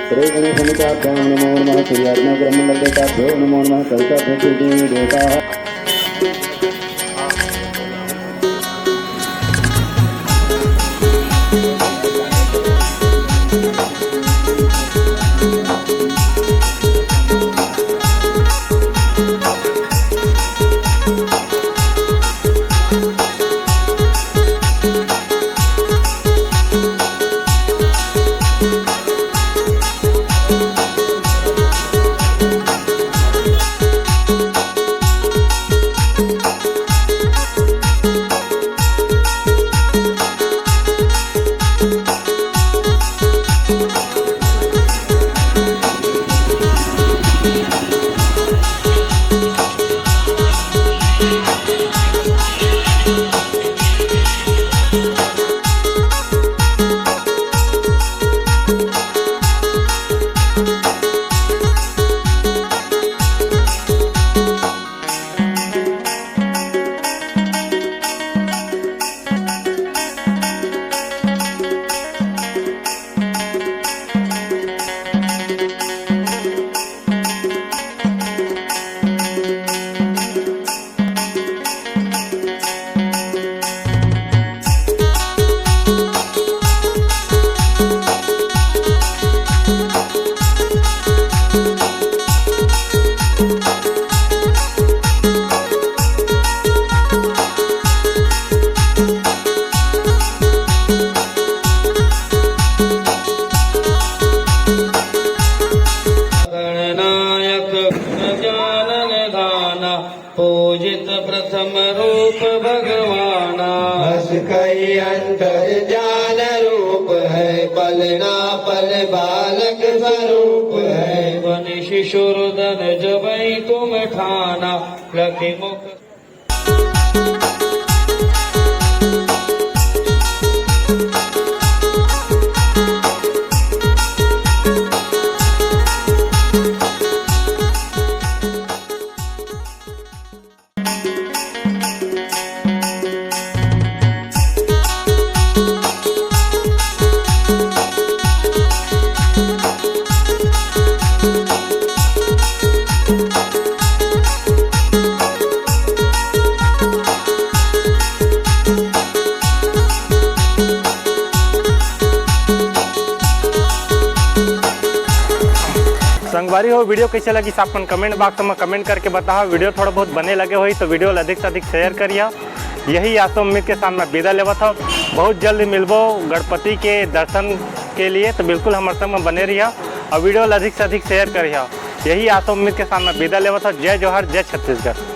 श्री गणेश नमो नमः सूर्यात्मा ब्रह्म लग्नकाभ्यो नमो नमः कविताभ्यो देवताः। पूजित प्रथम रूप भगवाना, हस कई अंतर जान रूप है, पलना पल बालक स्वरूप है। वन शिशुर्दन जबई तुम ठाना, लखी मुख संगवारी हो। वीडियो कैसे लगी अपन कमेंट बॉक्स में कमेंट करके बताओ। वीडियो थोड़ा बहुत बने लगे हुई तो वीडियो अधिक से अधिक शेयर करिए। यही आशा उम्मीद के साथ मैं विदा लेवत हूँ। बहुत जल्द मिलबो गणपति के दर्शन के लिए। तो बिल्कुल हमारे संग में बने रहिए और वीडियो अधिक से अधिक शेयर करिए। यही आशा उम्मीद के साथ मैं विदा लेवत हूँ। जय जोहार, जय छत्तीसगढ़।